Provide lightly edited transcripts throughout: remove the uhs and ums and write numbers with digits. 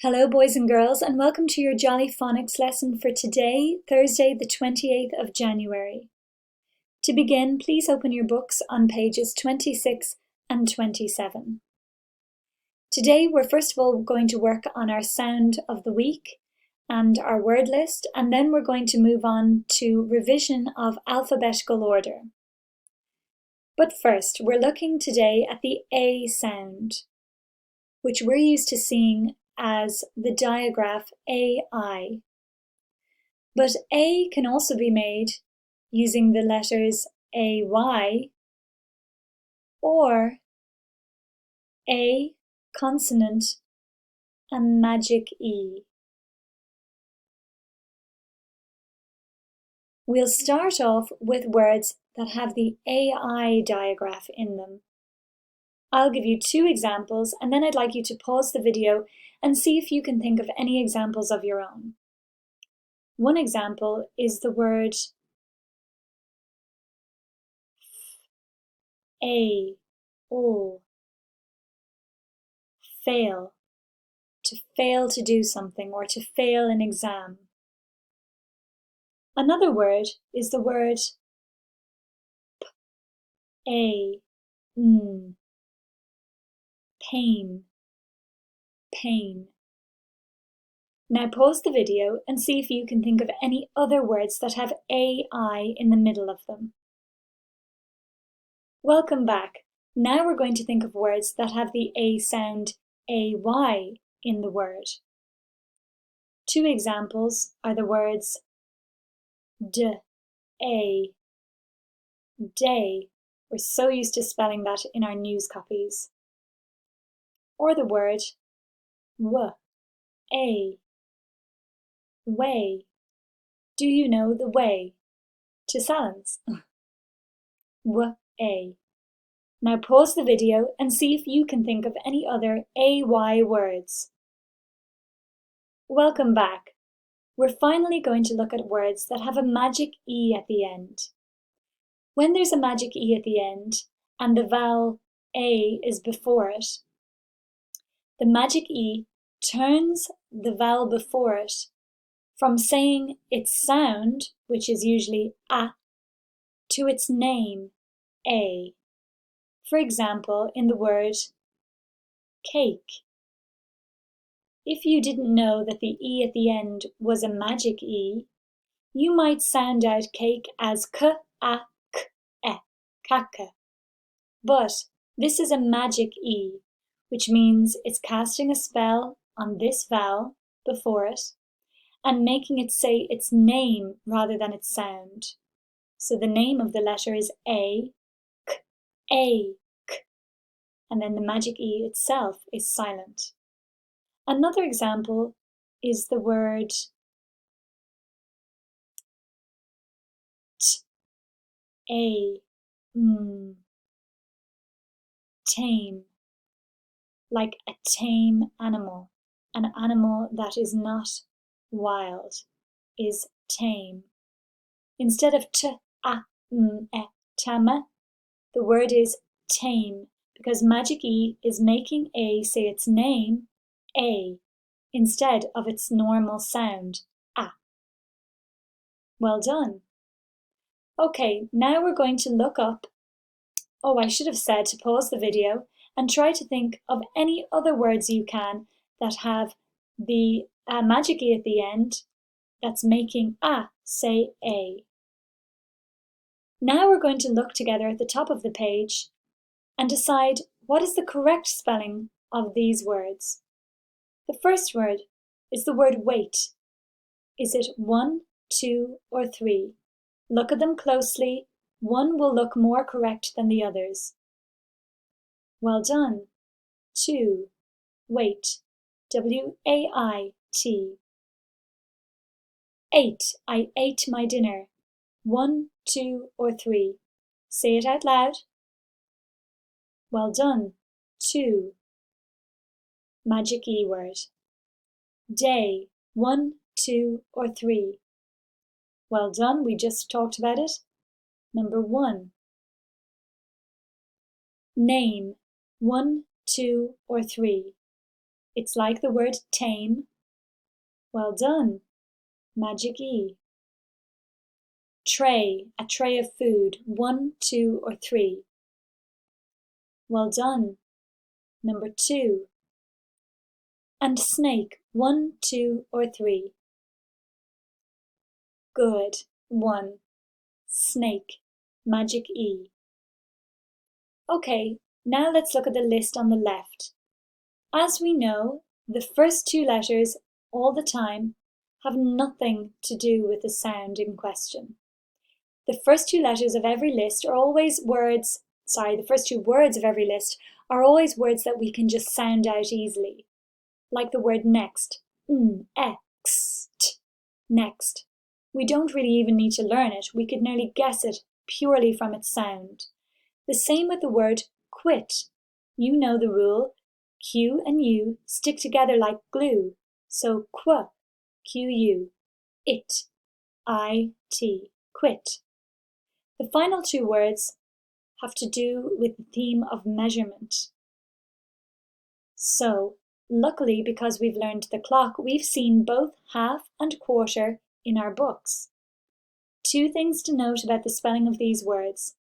Hello boys and girls, and welcome to your Jolly Phonics lesson for today, Thursday the 28th of January. To begin, please open your books on pages 26 and 27. Today we're first of all going to work on our sound of the week and our word list, and then we're going to move on to revision of alphabetical order. But first, we're looking today at the A sound, which we're used to seeing as the digraph AI. But A can also be made using the letters AY or A consonant and magic E. We'll start off with words that have the AI digraph in them. I'll give you two examples, and then I'd like you to pause the video and see if you can think of any examples of your own. One example is the word fail, to fail to do something or to fail an exam. Another word is the word pain, pain. Now pause the video and see if you can think of any other words that have AI in the middle of them. Welcome back. Now we're going to think of words that have the A sound AY in the word. Two examples are the words day. We're so used to spelling that in our news copies. Or the word way. Do you know the way to silence? way. Now pause the video and see if you can think of any other AY words. Welcome back. We're finally going to look at words that have a magic E at the end. When there's a magic E at the end and the vowel A is before it, the magic E turns the vowel before it from saying its sound, which is usually A, to its name, A. For example, in the word cake. If you didn't know that the E at the end was a magic E, you might sound out cake as k-a-k-e, kaka. But this is a magic E, which means it's casting a spell on this vowel before it and making it say its name rather than its sound. So the name of the letter is A, k, and then the magic E itself is silent. Another example is the word tame, like a tame animal. An animal that is not wild is tame. Instead of tame, the word is tame, because magic E is making A say its name, A, instead of its normal sound, A. Well done. Okay, now we're going to look up, I should have said to pause the video and try to think of any other words you can that have the magic E at the end that's making A say A. Now we're going to look together at the top of the page and decide what is the correct spelling of these words. The first word is the word wait. Is it 1, 2, or 3? Look at them closely. One will look more correct than the others. Well done. 2. Wait. W-A-I-T. 8. I ate my dinner. 1, 2, or 3. Say it out loud. Well done. 2. Magic E word. Day. 1, 2, or 3. Well done, we just talked about it. Number 1. Name. 1, 2, or 3. It's like the word tame. Well done. Magic E. Tray, a tray of food, 1, 2, or 3. Well done. Number 2. And snake, 1, 2, or 3. Good. 1. Snake. Magic E. Okay, now let's look at the list on the left. As we know, the first 2 letters all the time have nothing to do with the sound in question. The first 2 letters of every list are always words, the first 2 words of every list are always words that we can just sound out easily. Like the word next, next. We don't really even need to learn it. We could nearly guess it purely from its sound. The same with the word quit. You know the rule. Q and U stick together like glue. So qu, Q-U, it, I-T, quit. The final 2 words have to do with the theme of measurement. So, luckily, because we've learned the clock, we've seen both half and quarter in our books. 2 things to note about the spelling of these words.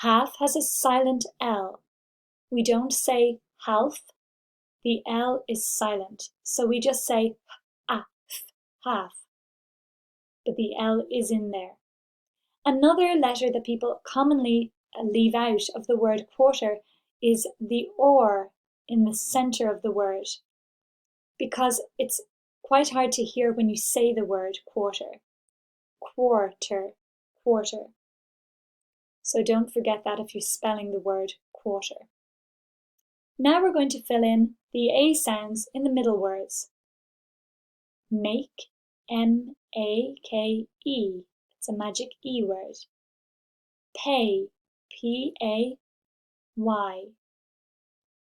Half has a silent L. We don't say half. The L is silent, so we just say half. But the L is in there. Another letter that people commonly leave out of the word quarter is the or in the center of the word, because it's quite hard to hear when you say the word quarter. Quarter. So don't forget that if you're spelling the word quarter. Now we're going to fill in the A sounds in the middle words. Make, M-A-K-E. It's a magic E word. Pay, P-A-Y.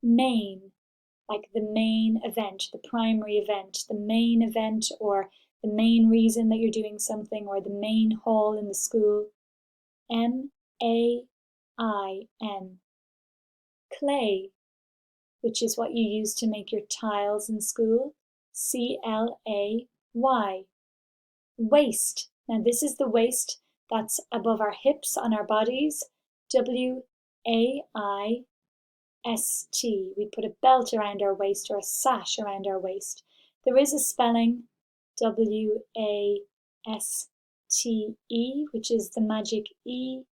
Main, like the main event, the primary event, the main event, or the main reason that you're doing something, or the main hall in the school. M-A-I-N. Clay, which is what you use to make your tiles in school. C-L-A-Y. Waist. Now this is the waist that's above our hips on our bodies. W-A-I-S-T. We put a belt around our waist or a sash around our waist. There is a spelling W-A-S-T-E, which is the magic E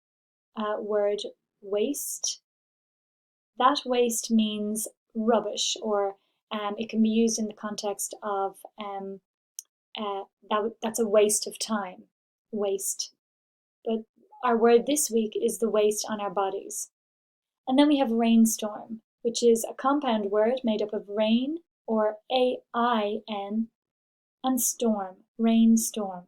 word waste. That waste means rubbish, or it can be used in the context of that's a waste of time, waste. But our word this week is the waste on our bodies. And then we have rainstorm, which is a compound word made up of rain, or A-I-N, and storm, rainstorm.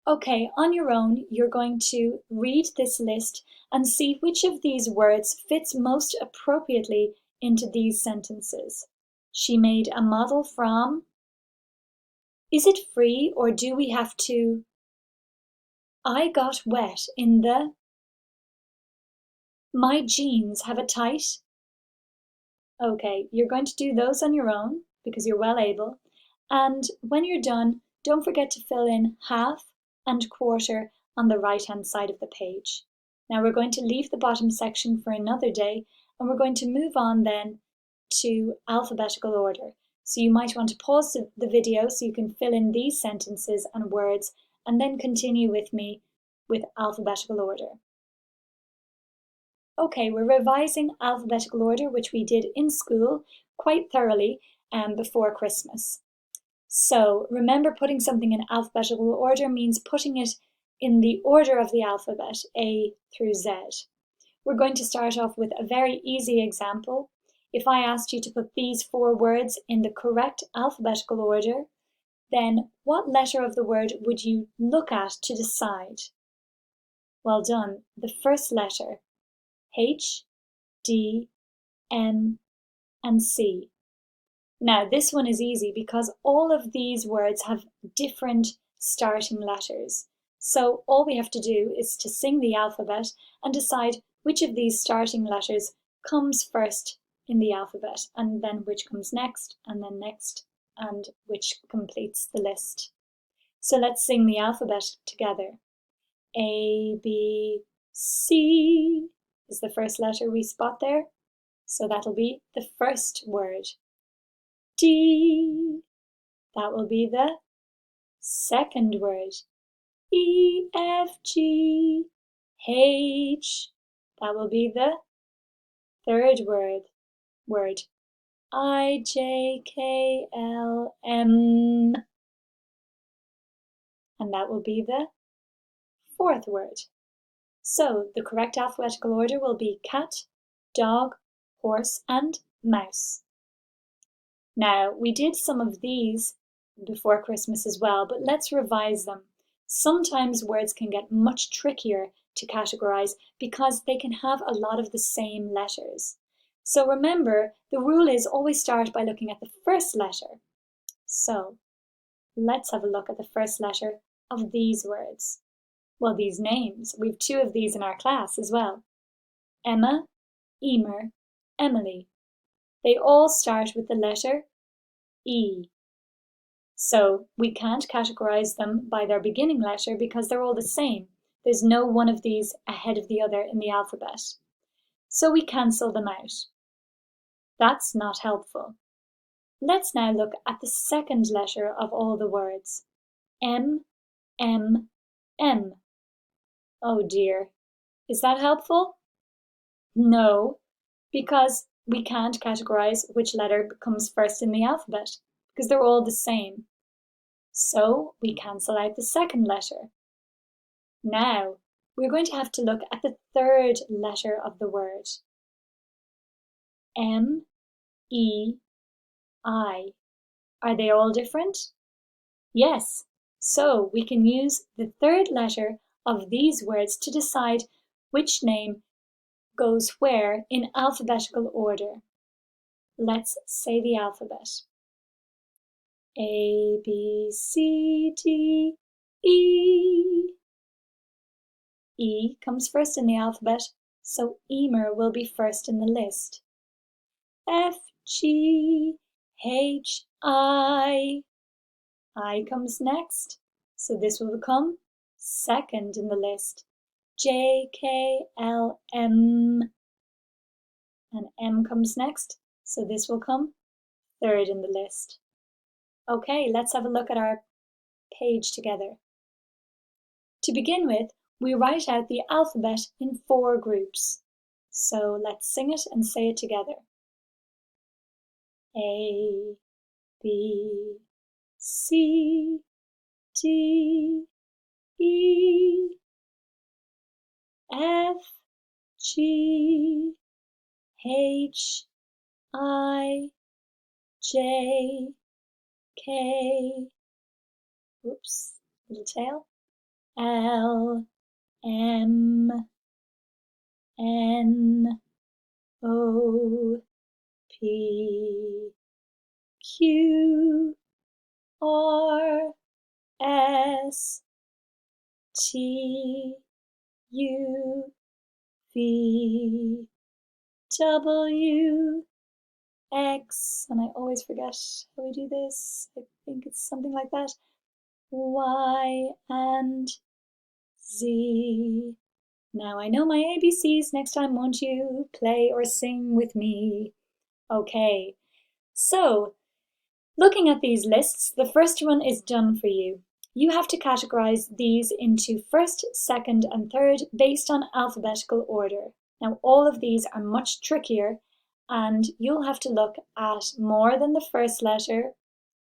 Okay, on your own, you're going to read this list and see which of these words fits most appropriately into these sentences. She made a model from. Is it free, or do we have to? I got wet in the. My jeans have a tight. Okay, you're going to do those on your own because you're well able. And when you're done, don't forget to fill in half and quarter on the right-hand side of the page. Now we're going to leave the bottom section for another day, and we're going to move on then to alphabetical order. So you might want to pause the video so you can fill in these sentences and words, and then continue with me with alphabetical order. Okay, we're revising alphabetical order, which we did in school quite thoroughly before Christmas. So remember, putting something in alphabetical order means putting it in the order of the alphabet, A through Z. We're going to start off with a very easy example. If I asked you to put these 4 words in the correct alphabetical order, then what letter of the word would you look at to decide? Well done. The first letter, H, D, M, and C. Now this one is easy because all of these words have different starting letters. So all we have to do is to sing the alphabet and decide which of these starting letters comes first in the alphabet, and then which comes next, and then next, and which completes the list. So let's sing the alphabet together. A, B, C is the first letter we spot there. So that'll be the first word. D, that will be the second word. E, F, G, H, that will be the third word. I, J, K, L, M, and that will be the fourth word. So the correct alphabetical order will be cat, dog, horse, and mouse. Now, we did some of these before Christmas as well, but let's revise them. Sometimes words can get much trickier to categorize because they can have a lot of the same letters. So remember, the rule is always start by looking at the first letter. So let's have a look at the first letter of these words. Well, these names. We've two of these in our class as well. Emma, Emer, Emily. They all start with the letter E. So we can't categorize them by their beginning letter because they're all the same. There's no one of these ahead of the other in the alphabet. So we cancel them out. That's not helpful. Let's now look at the second letter of all the words. M, M, M. Oh dear. Is that helpful? No, because we can't categorize which letter comes first in the alphabet because they're all the same. So we cancel out the second letter. Now, we're going to have to look at the third letter of the word. M, E, I. Are they all different? Yes, so we can use the third letter of these words to decide which name goes where in alphabetical order. Let's say the alphabet. A, B, C, D, E. E comes first in the alphabet, so Emer will be first in the list. F, G, H, I. I comes next, so this will become second in the list. J, K, L, M. And M comes next, so this will come third in the list. Okay, let's have a look at our page together. To begin with, we write out the alphabet in 4 groups. So let's sing it and say it together. A, B, C, D, E, F, G, H, I, J, K, oops, little tail, L, M, N, O, P, Q, R, S, T, U, V, W, X, and I always forget how we do this. I think it's something like that. Y and Z. Now I know my ABCs. Next time, won't you play or sing with me? Okay, so looking at these lists, the first one is done for you. You have to categorize these into first, second, and third based on alphabetical order. Now, all of these are much trickier, and you'll have to look at more than the first letter,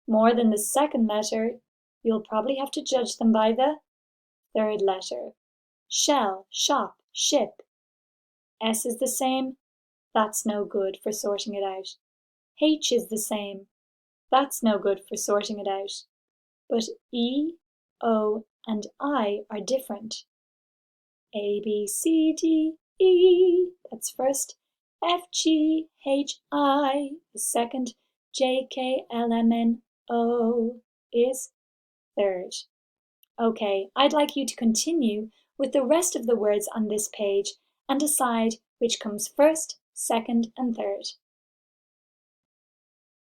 more than the second letter. You'll probably have to judge them by the third letter. Shell, shop, ship. S is the same. That's no good for sorting it out. H is the same. That's no good for sorting it out. But E, O, and I are different. A, B, C, D, E, that's first. F, G, H, I is second. J, K, L, M, N, O is third. Okay, I'd like you to continue with the rest of the words on this page and decide which comes first, second, and third.